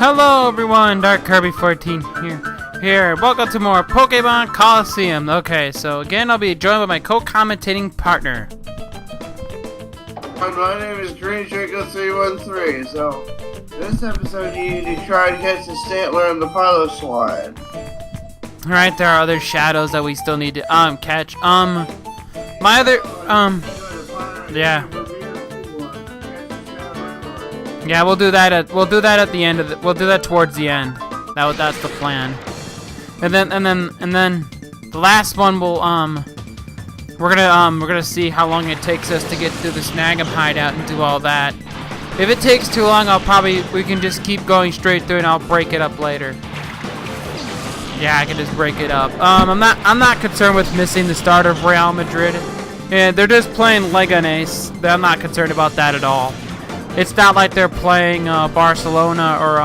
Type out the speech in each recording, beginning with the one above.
Hello everyone, Dark Kirby 14 here. Welcome to more Pokemon Colosseum. Okay, so again I'll be joined by my co-commentating partner. My name is Green Draco 313. So this episode you need to try to catch the Stantler and the Piloswine. Alright, there are other shadows that we still need to catch. Yeah, we'll do that at the end of the, we'll do that towards the end. That's the plan. And then the last one will we're gonna see how long it takes us to get through the Snag'em hideout and do all that. If it takes too long, we can just keep going straight through and I'll break it up later. Yeah, I can just break it up. I'm not concerned with missing the start of Real Madrid. Yeah, they're just playing Leganés. I'm not concerned about that at all. It's not like they're playing Barcelona or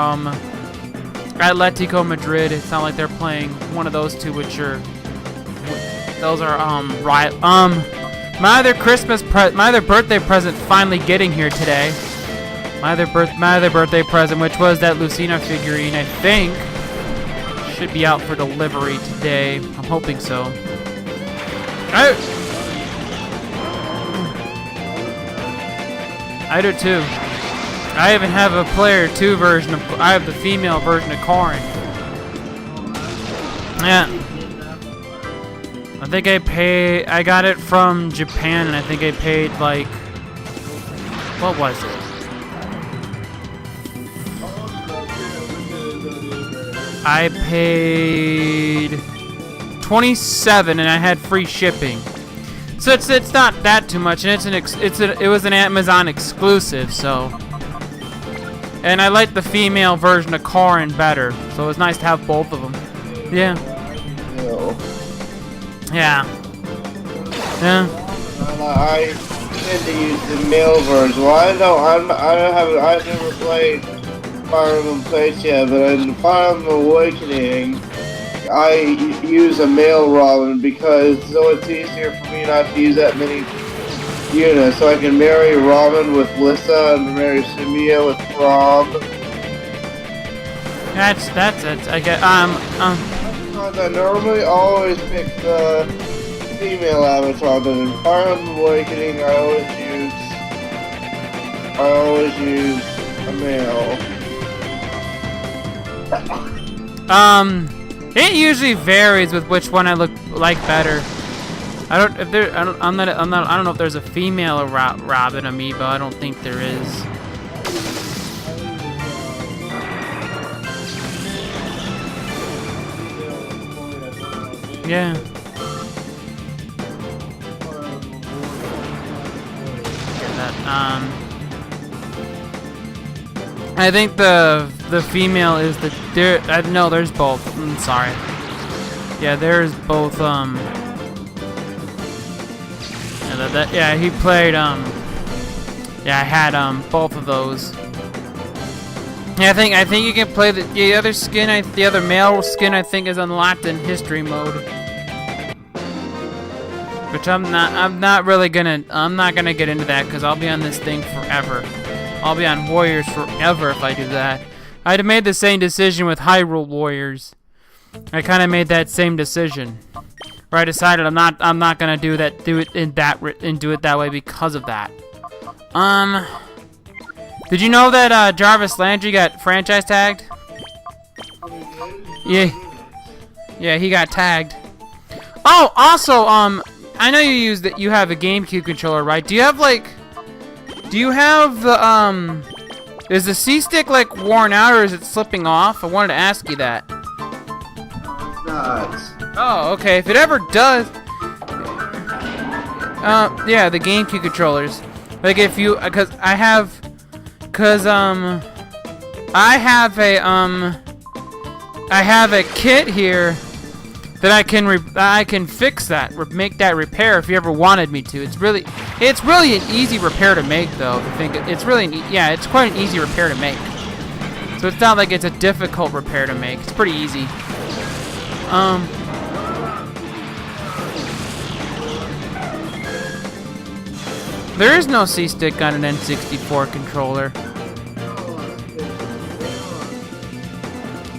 Atletico Madrid. It's not like they're playing one of those two, which are my other birthday present finally getting here today. My other birthday present, which was that Lucina figurine, I think should be out for delivery today. I'm hoping so. I do too. I even have a player 2 version of. I have the female version of Corrin. Yeah. I think I got it from Japan, and I think I paid like. What was it? I paid 27, and I had free shipping. So it's not that too much, and it was an Amazon exclusive, so. And I like the female version of Corrin better, so it was nice to have both of them. Yeah. Yeah. I tend to use the male version. Well, I've never played Fire Emblem Fates yet, but in Fire Emblem Awakening, I use a male Robin because so it's easier for me not to use that many units. So I can marry Robin with Lissa and marry Sumia with Rob. That's it. I get I normally always pick the female avatar, but in Fire Emblem Awakening I always use a male. It usually varies with which one I like better. I don't know if there's a female Robin amiibo. I don't think there is. Yeah. I think the female is no, there's both. I'm sorry. Yeah, there's both. Yeah, he played. Yeah, I had both of those. Yeah, I think you can play the other skin. The other male skin I think is unlocked in history mode. Which I'm not gonna get into that because I'll be on this thing forever. I'll be on Warriors forever if I do that. I'd have made the same decision with Hyrule Warriors. I kind of made that same decision, where I decided I'm not gonna do it that way because of that. Did you know that Jarvis Landry got franchise tagged? Yeah, he got tagged. Oh, also, I know you have a GameCube controller, right? Do you have the is the C-stick like worn out or is it slipping off? I wanted to ask you that. It's not. Oh, okay. If it ever does, yeah, the GameCube controllers. Like if you, I have a kit here that I can fix that, make that repair if you ever wanted me to. It's really an easy repair to make though. I think it's quite an easy repair to make. So it's not like it's a difficult repair to make. It's pretty easy. There is no C-stick on an N64 controller.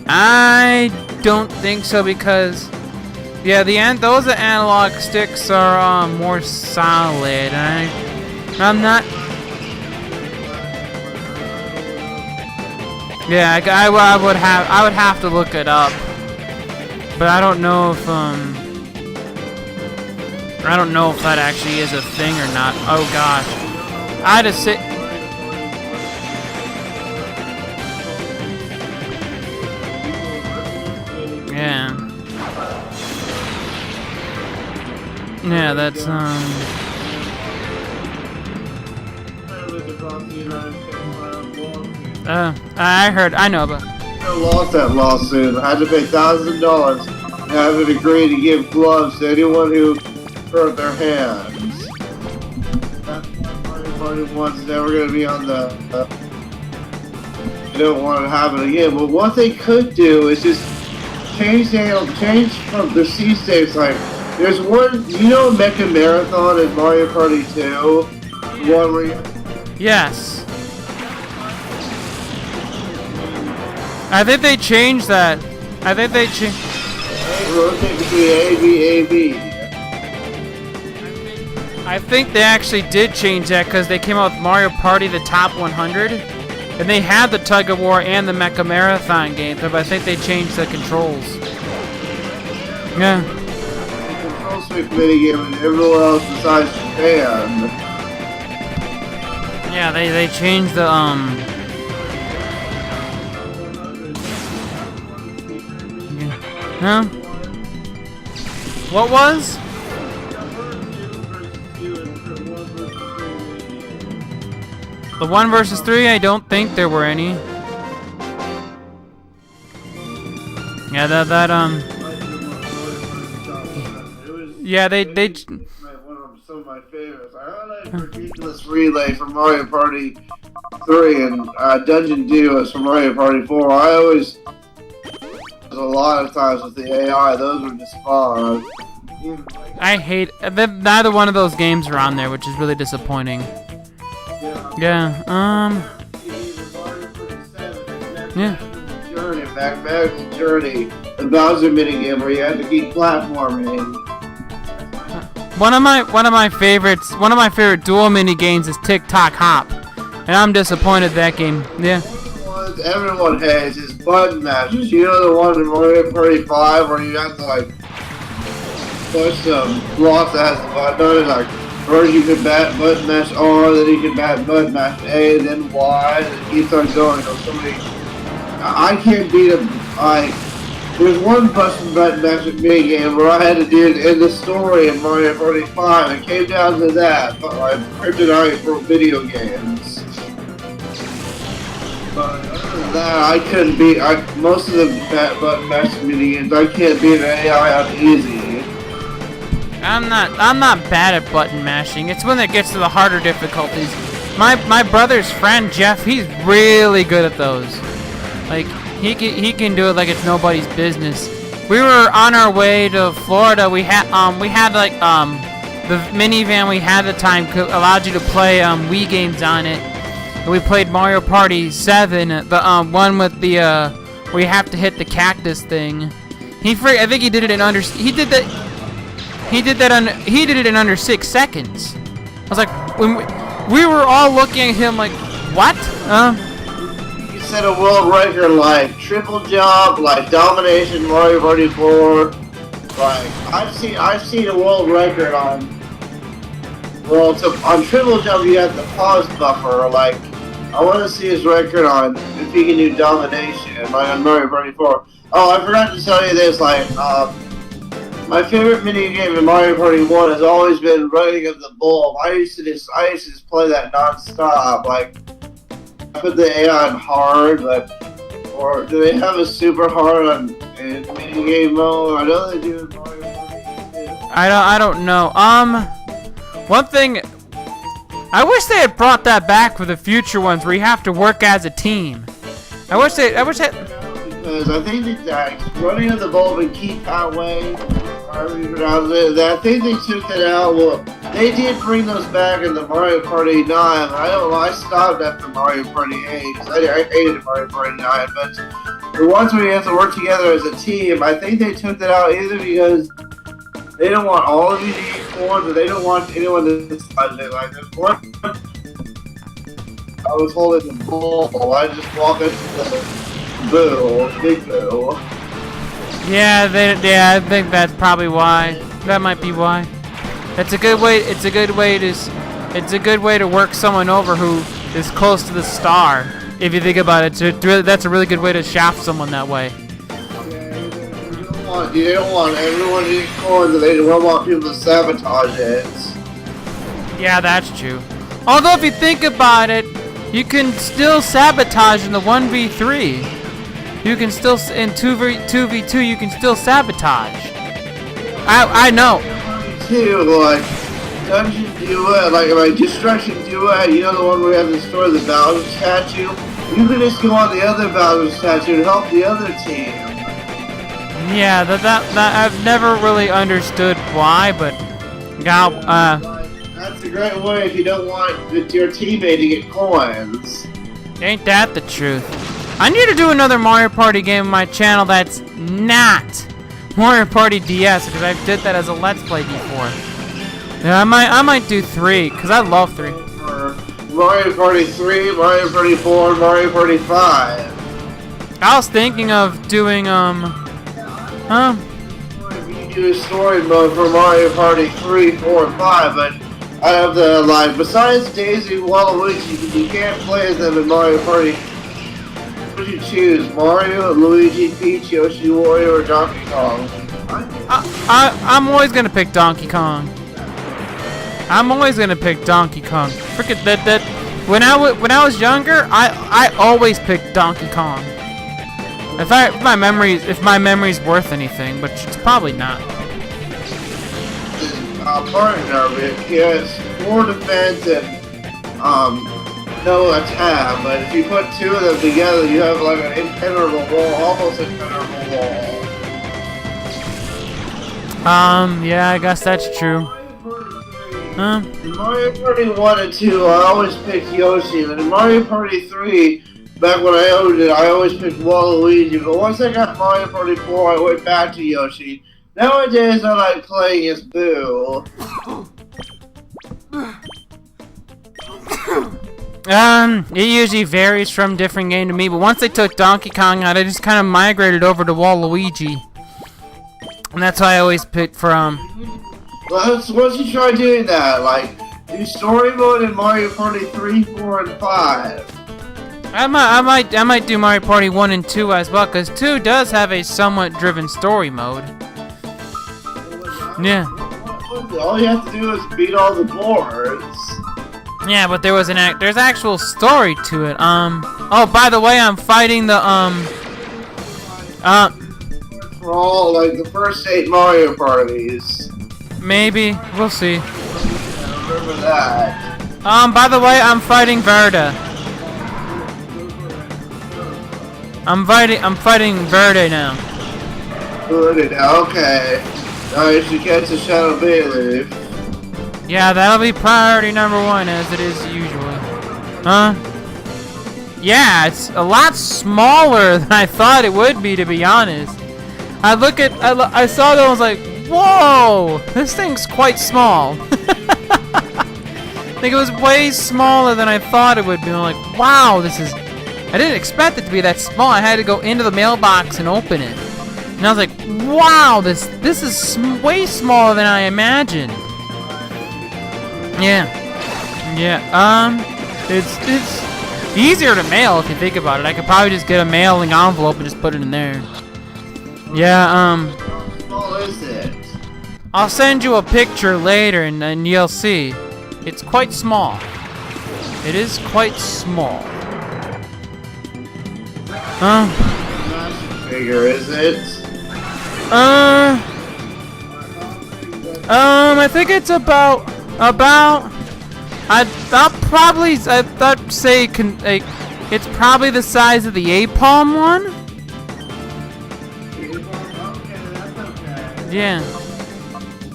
I don't think so because, yeah, those analog sticks are more solid. I'm not. Yeah, I would have to look it up, but I don't know if that actually is a thing or not. Oh gosh, I just sit. Yeah. Yeah, that's I know, but I lost that lawsuit. I had to pay $1,000 and have it agree to give gloves to anyone who hurt their hands. That's Mario Party 1's never going to be on the. They don't want to have it again. But what they could do is just change from the C states. Like, there's one, Mecha Marathon in Mario Party 2? One where you. Yes. I think they changed that. I think they changed. Rotate between A, B, A, B. I think they actually did change that because they came out with Mario Party the Top 100, and they had the Tug of War and the Mecha Marathon games, but I think they changed the controls. Yeah. The control stick minigame and everywhere else besides Japan. Yeah, they changed the Huh? What was? The 1 versus 3? I don't think there were any. Yeah, yeah, they One of some of my favorites. I like Ridiculous Relay from Mario Party 3 and Dungeon Duos from Mario Party 4. I always. A lot of times with the AI, those are just fun. I hate neither one of those games are on there, which is really disappointing. Yeah. Yeah. Journey, Mathematical Journey, the Bowser minigame where you have to keep platforming. One of my favorite dual mini games is Tick Tock Hop, and I'm disappointed that game. Yeah. Everyone hates is button mashes. You know the one in Mario Party 5 where you have to like push some block that has the button on it, like first you can button mash R, then you can button mash A, then Y, and it keeps on going. Somebody, I can't beat him. There's one button mash mini game where I had to do it in the story in Mario Party 5. It came down to that, but I'm kryptonite for video games. But other than that, I couldn't beat. Most of the button mashing mini games, I can't beat an AI on easy. I'm not bad at button mashing. It's when it gets to the harder difficulties. My brother's friend Jeff, he's really good at those. Like he can do it like it's nobody's business. We were on our way to Florida. We had like the minivan we had at the time allowed you to play Wii games on it. We played Mario Party 7, the one with the where you have to hit the cactus thing. I think he did it in under he did it in under 6 seconds. I was like, when we were all looking at him like, what? You set a world record like triple jump, like domination, Mario Party 4. Like I've seen a world record on. Well, on triple jump you have the pause buffer. Like I want to see his record on if he can do domination, like on Mario Party 4. Oh, I forgot to tell you this. Like my favorite mini game in Mario Party 1 has always been running of the bull. I used to just play that non-stop. Like I put the AI on hard, or do they have a super hard on in mini game mode? I know they do in Mario Party 2. I don't know. One thing, I wish they had brought that back for the future ones where you have to work as a team. I wish that. Because I think that running of the bulb and keep that way, however you pronounce it, I think they took it out. Well, They did bring those back in the Mario Party 9, but I don't know, I stopped after Mario Party 8, because I hated Mario Party 9, but the ones where you have to work together as a team, I think they took that out either because they don't want all of you to eat corn, but they don't want anyone to decide it. Like, there's one, I was holding the bowl, I just walk into the big boo. Yeah, I think that's probably why. That might be why. That's a good way. It's a good way to work someone over who is close to the star. If you think about it, that's a really good way to shaft someone that way. Yeah, you don't want everyone to eat corn, so they don't want people to sabotage it. Yeah, that's true. Although if you think about it, you can still sabotage in the 1v3. You can still in 2v2. You can still sabotage. I know. Too, like Dungeon Duet, like Destruction Duet, you know the one where you have to destroy the Bowser statue? You can just go on the other Bowser statue and help the other team. Yeah, that I've never really understood why, but that's a great way if you don't want your teammate to get coins. Ain't that the truth? I need to do another Mario Party game on my channel that's not Mario Party DS, because I did that as a Let's Play before. Yeah, I might do 3, because I love 3. Mario Party 3, Mario Party 4, Mario Party 5. I was thinking of doing, You do a story mode for Mario Party 3, 4, and 5, but I have the, like, besides Daisy and Waluigi, you can't play as them in Mario Party. What would you choose? Mario, Luigi, Peach, Yoshi, Wario, or Donkey Kong? I'm always gonna pick Donkey Kong. I'm always gonna pick Donkey Kong. Forget that. When I was younger, I always picked Donkey Kong. If my memory's worth anything, but it's probably not. Partner of it, he has 4 defense and no attack, but if you put 2 of them together, you have like an impenetrable wall, almost impenetrable wall. Yeah, I guess that's true. In Mario Party 1 and 2, I always picked Yoshi, and in Mario Party 3, back when I owned it, I always picked Waluigi, but once I got Mario Party 4, I went back to Yoshi. Nowadays, I like playing as Boo. It usually varies from different game to me, but once they took Donkey Kong out, I just kind of migrated over to Waluigi. And that's why I always picked from... Well, once you try doing that, like, do story mode in Mario Party 3, 4, and 5. I might do Mario Party 1 and 2 as well, because 2 does have a somewhat driven story mode. Yeah. All you have to do is beat all the boards. Yeah, but there's actual story to it. Oh, by the way, I'm fighting the, For all, like, the first 8 Mario Parties. Maybe. We'll see. I remember that. By the way, I'm fighting Verda. I'm fighting Verde now. Okay. Now you should catch the Shadow Bailey. Yeah, that'll be priority number 1, as it is usually. Yeah, it's a lot smaller than I thought it would be, to be honest. I saw that and was like, whoa, this thing's quite small. Like, it was way smaller than I thought it would be. I'm like, wow, I didn't expect it to be that small. I had to go into the mailbox and open it. And I was like, wow, this is way smaller than I imagined. Yeah. It's easier to mail if you think about it. I could probably just get a mailing envelope and just put it in there. Yeah, How small is it? I'll send you a picture later and you'll see. It's quite small. It is quite small. Bigger, is it? I think it's about I'd say it's probably the size of the A-palm one. Okay, that's okay.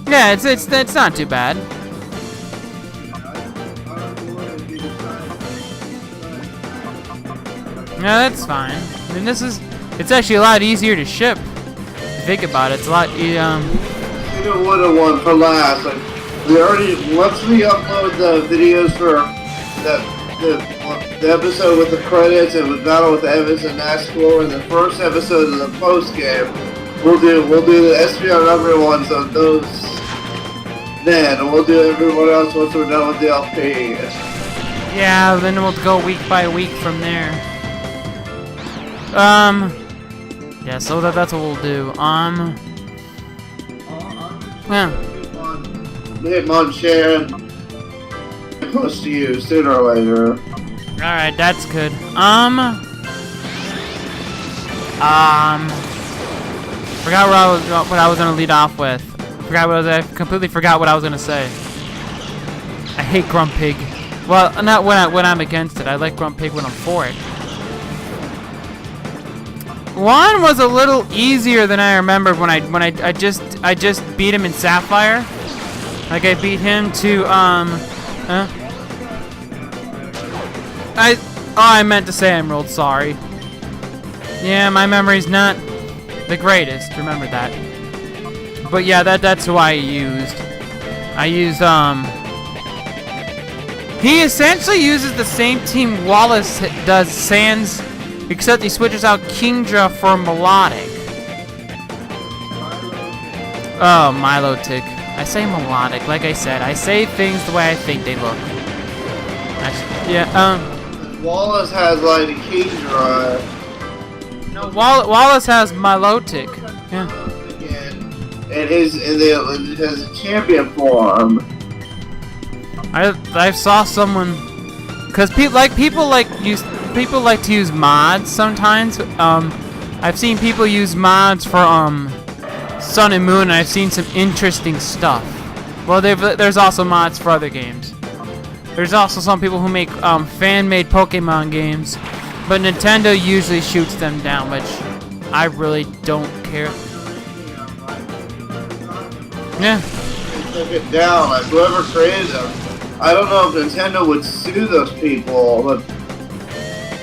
Yeah, it's not too bad. Yeah, that's fine. I mean, it's actually a lot easier to ship. If you think about it, it's a lot, You would have one for last. Like, once we upload the videos for the episode with the credits and with battle with Evans and Nashville, and the first episode of the post game, we'll do the SBR number ones on those then, and we'll do everyone else once we're done with the LP. yeah, then we'll go week by week from there. Yeah, so that's what we'll do. Yeah. Hitmonchan close to you sooner or later. Alright, that's good. Forgot what I was gonna lead off with. I completely forgot what I was gonna say. I hate Grumpig. Well, not when I'm against it. I like Grumpig when I'm for it. One was a little easier than I remembered when I just beat him in Sapphire. Like I beat him to I meant to say Emerald, sorry. Yeah, my memory's not the greatest, remember that. But yeah, that's who I used. He essentially uses the same team Wallace does Sans, except he switches out Kingdra for Melodic. Oh, Milotic. I say melodic, like I said. I say things the way I think they look. Wallace has like a Kingdra. No, Wallace has Milotic. Yeah. And it has a champion form. I saw someone, cause people like to use mods sometimes. I've seen people use mods for Sun and Moon, and I've seen some interesting stuff. Well, there's also mods for other games. There's also some people who make fan-made Pokemon games, but Nintendo usually shoots them down, which I really don't care. Yeah. They took it down, like whoever created them. I don't know if Nintendo would sue those people, but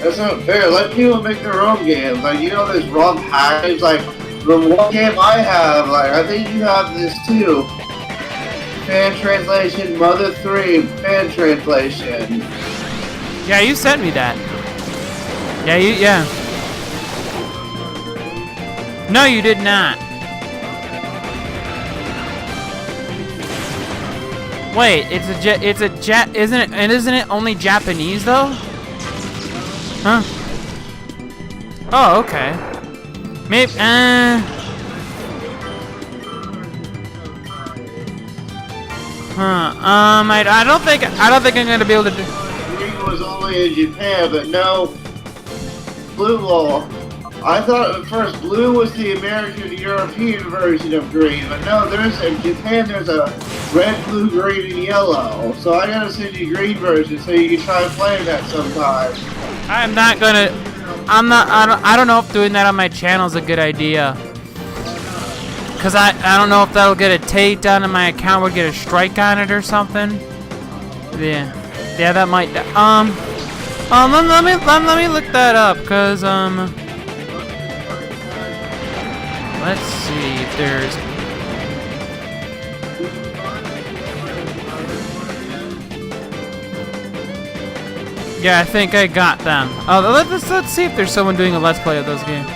that's not fair. Let people make their own games. Like, you know, there's ROM package, like the one game I have, like I think you have this too. Fan translation, Mother 3 fan translation. Yeah, you sent me that. Yeah. No, you did not. Wait, isn't it only Japanese though? Huh? Oh, okay. Maybe, I don't think I'm gonna be able to do. Green was only in Japan, but no. Blue law. I thought at first blue was the American European version of green, but no, in Japan there's a red, blue, green, and yellow. So I gotta send you green version so you can try playing that sometime. I don't know if doing that on my channel is a good idea. Cause I don't know if that'll get a takedown on my account, would get a strike on it or something. Yeah, that might. Let me look that up, cause let's see if there's. Yeah, I think I got them. Oh, let's see if there's someone doing a let's play of those games.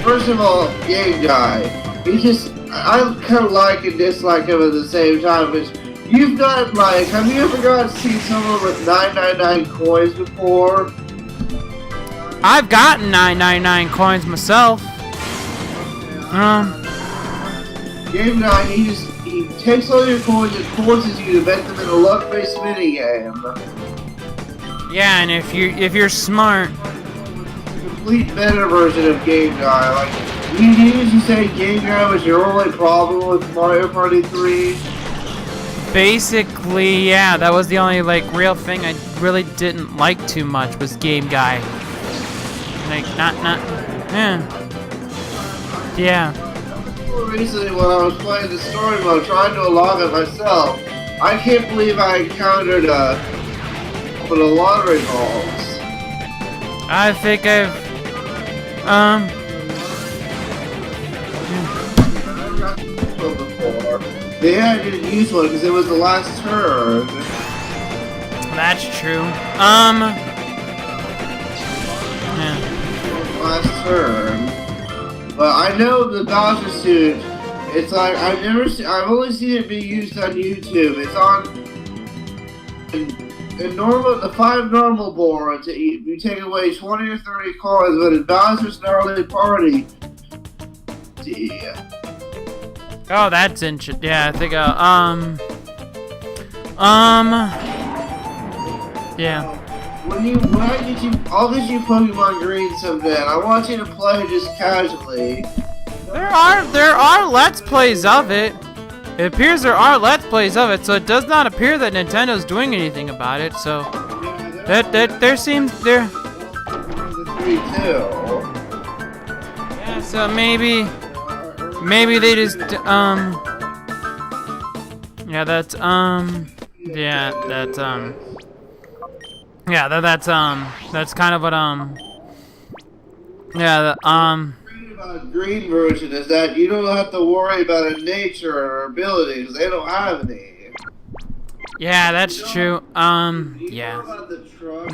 First of all, Game Guy. I kind of like and dislike him at the same time. Because you've got have you ever got to see someone with 999 coins before? I've gotten 999 coins myself. Game Guy, he takes all your coins and forces you to bet them in a luck-based minigame. Yeah, and if you're smart. Complete better version of Game Guy. Like, you usually say Game Guy was your only problem with Mario Party 3. Basically, yeah, that was the only real thing I really didn't like too much was Game Guy. Yeah. Recently, when I was playing the story mode, trying to unlock it myself, I can't believe I encountered a open the lottery balls. I think I've before. Yeah, I didn't use one because it was the last turn. That's true. Yeah. Last turn. But I know the Dodger suit. It's like I've only seen it being used on YouTube. It's on in normal the 5 normal boards. You take away 20 or 30 coins, but in Bowser's Gnarly Party. Yeah. Oh, that's interesting. Yeah, I think yeah. When I get you, I'll get you Pokemon Green someday. And I want you to play just casually. There are Let's Plays of it. It appears there are Let's Plays of it, so it does not appear that Nintendo's doing anything about it. So there seems there. Yeah, so maybe they just yeah, that's that's kind of what yeah, green version is that you don't have to worry about a nature or abilities. They don't have any. Yeah, that's true. Yeah. About the truck.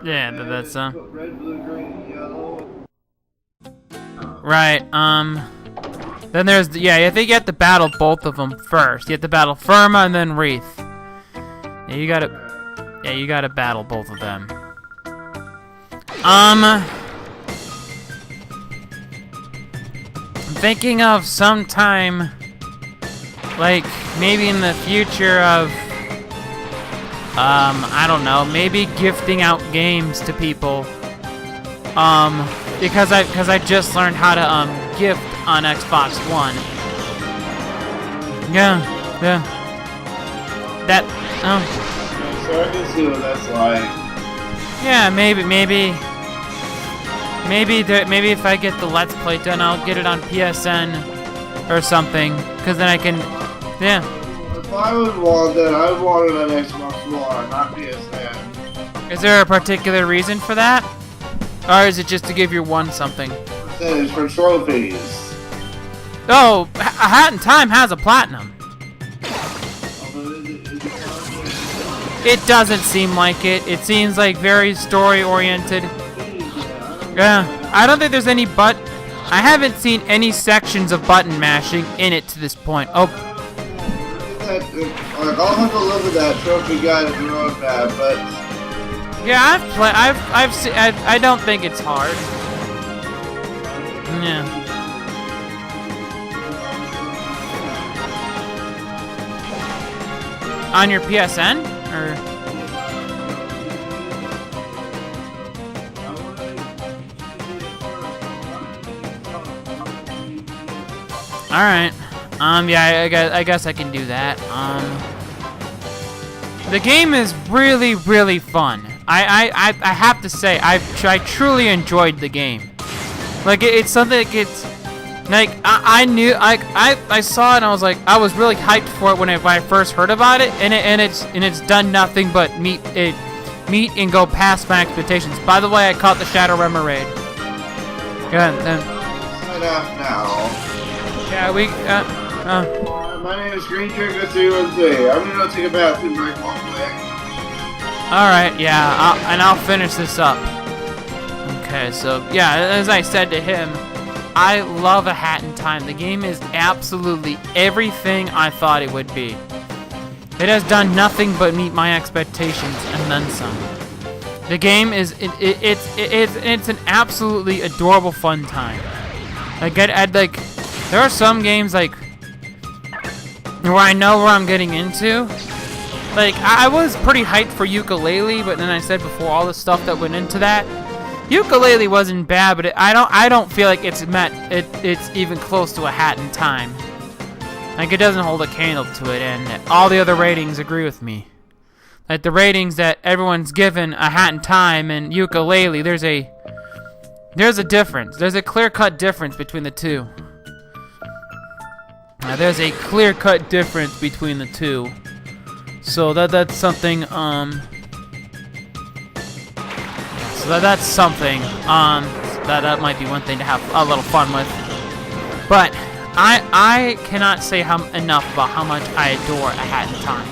Yeah, that's red, blue, green, and yellow. Right. Then there's I think you have to battle both of them first. You have to battle Firma and then Wreath. Yeah, you gotta battle both of them. I'm thinking of some time, like maybe in the future of, I don't know, maybe gifting out games to people. Because I just learned how to gift on Xbox One. Yeah. That So I can see what that's like. yeah, maybe if I get the Let's Play done, I'll get it on PSN or something, because then I can, yeah. If I would want that, I would want it on Xbox One, not PSN. Is there a particular reason for that? Or is it just to give your one something? It's for trophies. Oh, A Hat in Time has a platinum. It doesn't seem like it. It seems like very story-oriented. Yeah, I don't think there's any I haven't seen any sections of button mashing in it to this point. Oh. I'll have to look at that trophy guide in the roadmap, but yeah, I've seen. I don't think it's hard. Yeah. On your PSN or? All right. Yeah, I guess I can do that. The game is really, really fun. I have to say, I truly enjoyed the game. Like it's something that gets, like I knew, I saw it and I was like, I was really hyped for it when I first heard about it, and it's done nothing but meet and go past my expectations. By the way, I caught the Shadow Remoraid. Yeah. sign off now. Yeah, my name is Green Trigger 313. I'm gonna go take a bathroom break real quick. Alright, yeah, I'll finish this up. Okay, so, yeah, as I said to him, I love A Hat in Time. The game is absolutely everything I thought it would be. It has done nothing but meet my expectations and then some. The game is, it's an absolutely adorable fun time. Like, there are some games, like, where I know where I'm getting into. Like, I was pretty hyped for Yooka-Laylee, but then I said before all the stuff that went into that, Yooka-Laylee wasn't bad, but I don't feel like it's even close to A Hat in Time. Like, it doesn't hold a candle to it, and all the other ratings agree with me. Like, the ratings that everyone's given A Hat in Time and Yooka-Laylee, there's a difference. There's a clear-cut difference between the two. Now, there's a clear-cut difference between the two. So that's something, that's something, that might be one thing to have a little fun with. But I cannot say enough about how much I adore A Hat in Time.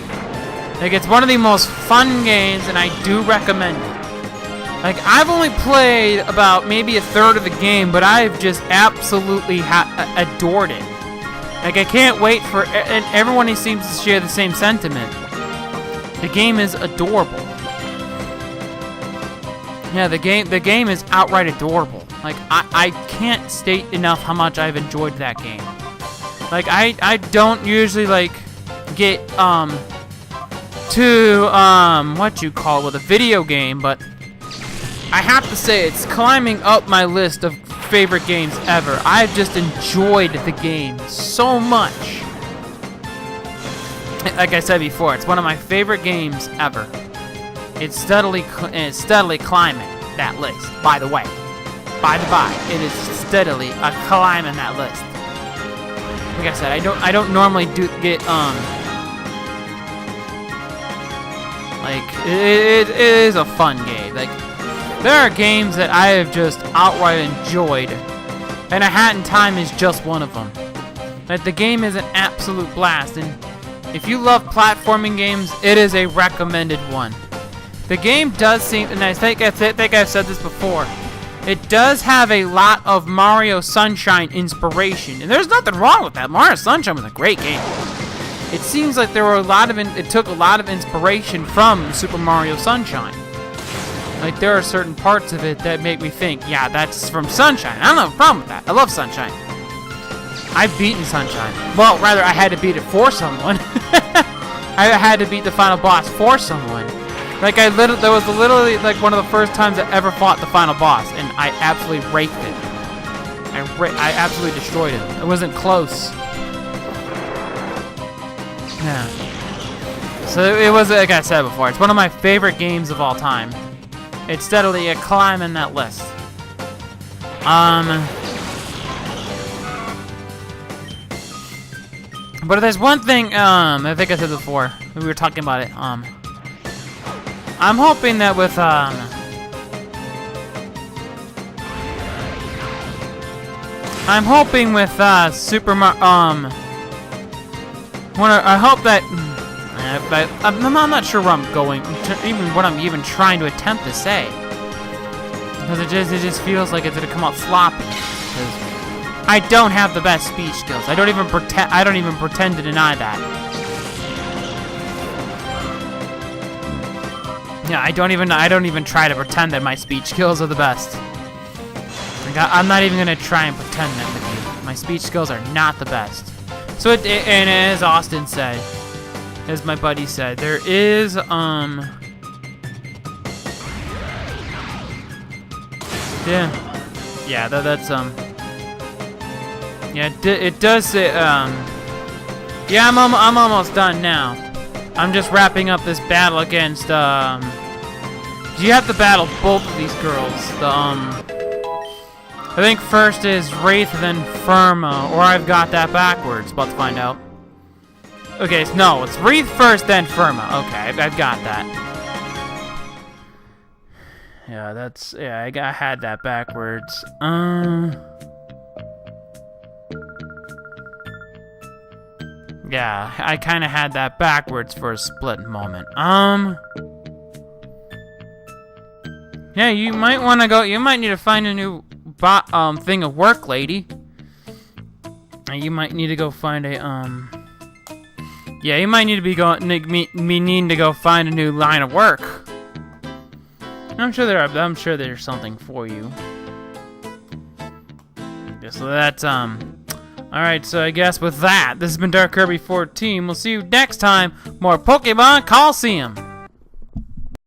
Like, it's one of the most fun games, and I do recommend it. Like, I've only played about maybe a third of the game, but I've just absolutely adored it. Like, I can't wait for, and everyone seems to share the same sentiment. The game is adorable. Yeah, the game is outright adorable. Like, I can't state enough how much I've enjoyed that game. Like, I don't usually, like, get, with a video game, but I have to say it's climbing up my list of favorite games ever. I've just enjoyed the game so much. Like I said before, it's one of my favorite games ever. It's steadily climbing that list, by the way. By the by, it is steadily climbing that list. Like I said, I don't normally get like it is a fun game. Like, there are games that I have just outright enjoyed, and A Hat in Time is just one of them. Like, the game is an absolute blast, and if you love platforming games, it is a recommended one. The game does seem, and I think I've said this before, it does have a lot of Mario Sunshine inspiration, and there's nothing wrong with that. Mario Sunshine was a great game. It seems like there were it took a lot of inspiration from Super Mario Sunshine. Like, there are certain parts of it that make me think, yeah, that's from Sunshine. I don't have a problem with that. I love Sunshine. I've beaten Sunshine. Well, rather, I had to beat it for someone. I had to beat the final boss for someone. Like, that was literally, like, one of the first times I ever fought the final boss, and I absolutely raked it. I absolutely destroyed it. It wasn't close. Yeah. So it was, like I said before, it's one of my favorite games of all time. It's steadily climbing that list. But there's one thing, I think I said before, we were talking about it, I'm hoping that with, Super Mario, I hope that, I'm not sure where I'm going, even what I'm even trying to attempt to say, because it just feels like it's gonna come out sloppy. Because I don't have the best speech skills. I don't even pretend to deny that. Yeah, I don't even try to pretend that my speech skills are the best. Like, I'm not even gonna try and pretend that with you. My speech skills are not the best. So and as Austin said, as my buddy said, there is yeah, that's yeah, it does say yeah, I'm almost done now. I'm just wrapping up this battle against you have to battle both of these girls. I think first is Wraith, then Firma, or I've got that backwards. About to find out. Okay, no, it's Wraith first, then Firma. Okay, I've got that. Yeah, I had that backwards. Yeah, I kind of had that backwards for a split moment. Yeah, you might want to go. You might need to find a new thing of work, lady. You might need to go find a yeah, you might need to be needing to go find a new line of work. I'm sure there's something for you. Okay, so that's alright, so I guess with that, this has been Dark Kirby 14. We'll see you next time. More Pokemon Colosseum.